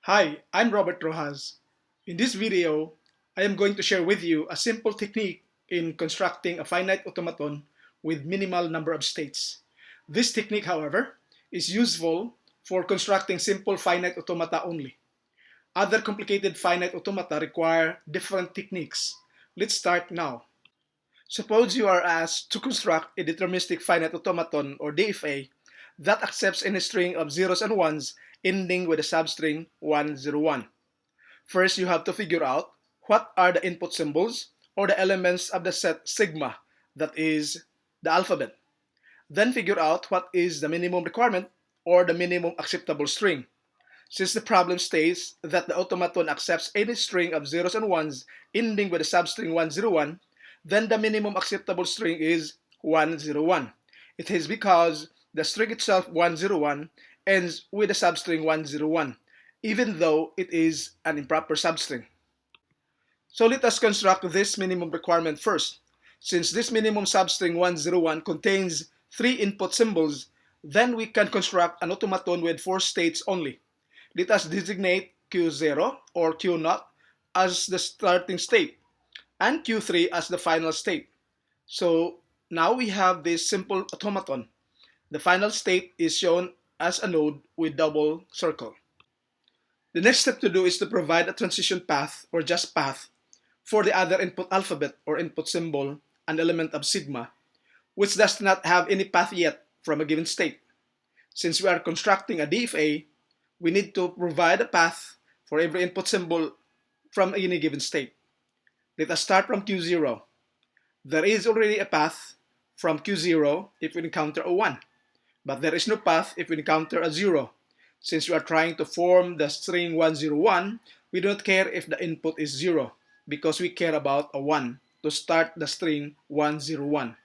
Hi, I'm Robert Rojas. In this video, I am going to share with you a simple technique in constructing a finite automaton with minimal number of states. This technique, however, is useful for constructing simple finite automata only. Other complicated finite automata require different techniques. Let's start now. Suppose you are asked to construct a deterministic finite automaton or DFA that accepts any string of zeros and ones ending with a substring 101. First, you have to figure out what are the input symbols or the elements of the set sigma, that is, the alphabet. Then figure out what is the minimum requirement or the minimum acceptable string. Since the problem states that the automaton accepts any string of zeros and ones ending with a substring 101, then the minimum acceptable string is 101. It is because the string itself 101 ends with a substring 101, even though it is an improper substring. So let us construct this minimum requirement first. Since this minimum substring 101 contains 3 input symbols, then we can construct an automaton with 4 states only. Let us designate Q0 or Q0 as the starting state and Q3 as the final state. So now we have this simple automaton. The final state is shown as a node with double circle. The next step to do is to provide a transition path or just path for the other input alphabet or input symbol, an element of sigma, which does not have any path yet from a given state. Since we are constructing a DFA, we need to provide a path for every input symbol from any given state. Let us start from Q0. There is already a path from Q0 if we encounter a 1, but there is no path if we encounter a 0. Since we are trying to form the string 101, we don't care if the input is 0 because we care about a 1 to start the string 101.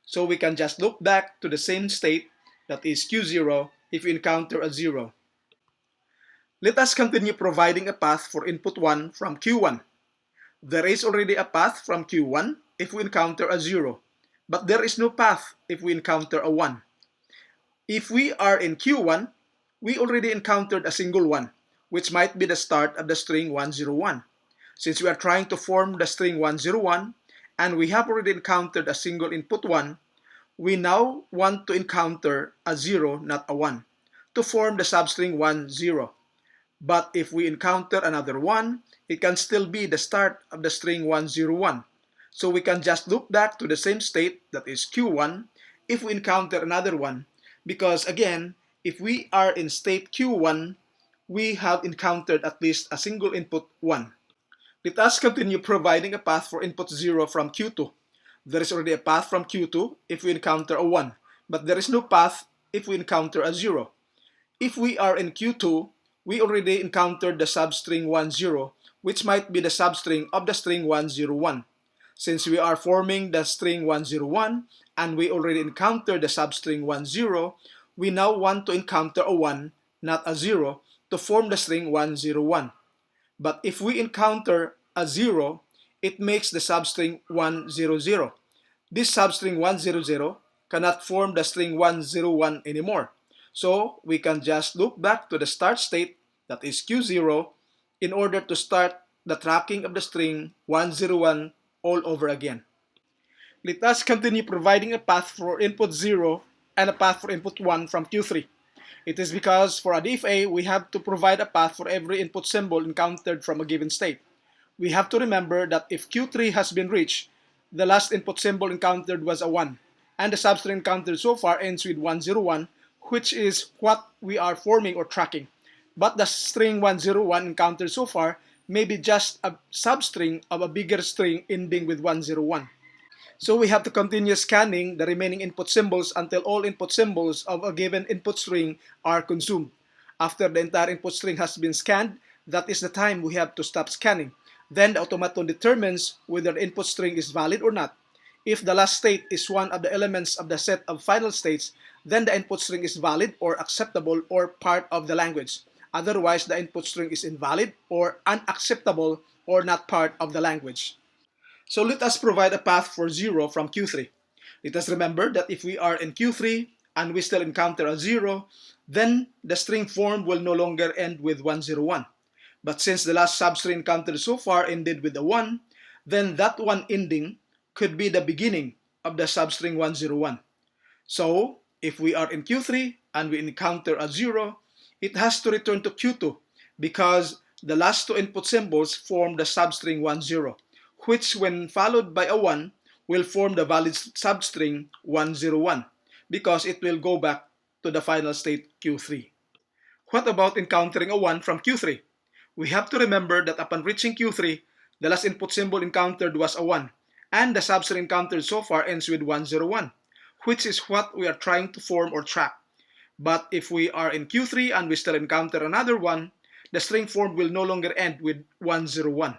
So we can just look back to the same state, that is Q0, if we encounter a 0. Let us continue providing a path for input 1 from Q1. There is already a path from Q1 if we encounter a 0, but there is no path if we encounter a 1. If we are in Q1, we already encountered a single 1, which might be the start of the string 101. Since we are trying to form the string 101, and we have already encountered a single input 1, we now want to encounter a 0, not a 1, to form the substring 10. But if we encounter another 1, it can still be the start of the string 101. So we can just loop back to the same state, that is Q1, if we encounter another 1, because again, if we are in state Q1, we have encountered at least a single input 1. Let us continue providing a path for input 0 from Q2. There is already a path from Q2 if we encounter a 1, but there is no path if we encounter a 0. If we are in Q2, we already encountered the substring 10, which might be the substring of the string 101. Since we are forming the string 101 and we already encountered the substring 10, we now want to encounter a 1, not a 0, to form the string 101. But if we encounter a 0, it makes the substring 100. This substring 100 cannot form the string 101 anymore. So we can just loop back to the start state, that is Q0, in order to start the tracking of the string 101 all over again. Let us continue providing a path for input 0 and a path for input 1 from Q3. It is because for a DFA, we have to provide a path for every input symbol encountered from a given state. We have to remember that if Q3 has been reached, the last input symbol encountered was a 1, and the substring encountered so far ends with 101, which is what we are forming or tracking. But the string 101 encountered so far may be just a substring of a bigger string ending with 101. So we have to continue scanning the remaining input symbols until all input symbols of a given input string are consumed. After the entire input string has been scanned, that is the time we have to stop scanning. Then the automaton determines whether the input string is valid or not. If the last state is one of the elements of the set of final states, then the input string is valid or acceptable or part of the language. Otherwise, the input string is invalid or unacceptable or not part of the language. So let us provide a path for 0 from Q3. Let us remember that if we are in Q3 and we still encounter a 0, then the string formed will no longer end with 101. But since the last substring encountered so far ended with a 1, then that one ending could be the beginning of the substring 101. So, if we are in Q3 and we encounter a 0, it has to return to Q2 because the last two input symbols form the substring 10, which when followed by a 1 will form the valid substring 101 because it will go back to the final state Q3. What about encountering a 1 from Q3? We have to remember that upon reaching Q3, the last input symbol encountered was a 1, and the substring encountered so far ends with 101, which is what we are trying to form or trap. But if we are in Q3 and we still encounter another 1, the string formed will no longer end with 101.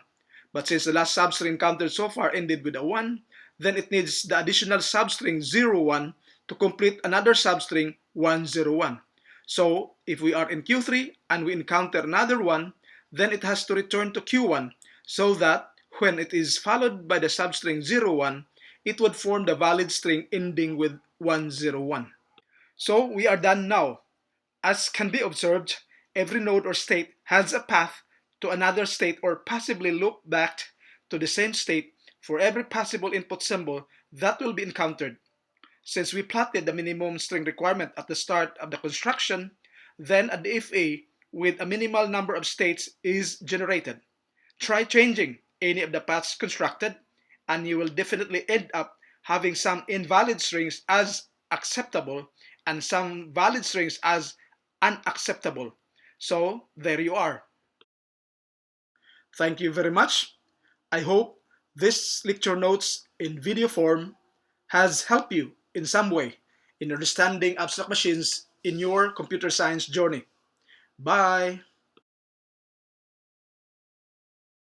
But since the last substring encountered so far ended with a 1, then it needs the additional substring 01 to complete another substring 101. So, if we are in Q3 and we encounter another 1, then it has to return to Q1 so that when it is followed by the substring 01, it would form the valid string ending with 101. So we are done now. As can be observed, every node or state has a path to another state or possibly loop back to the same state for every possible input symbol that will be encountered. Since we plotted the minimum string requirement at the start of the construction, then a DFA with a minimal number of states is generated. Try changing any of the paths constructed, and you will definitely end up having some invalid strings as acceptable and some valid strings as unacceptable. So there you are. Thank you very much. I hope this lecture notes in video form has helped you in some way in understanding abstract machines in your computer science journey. Bye.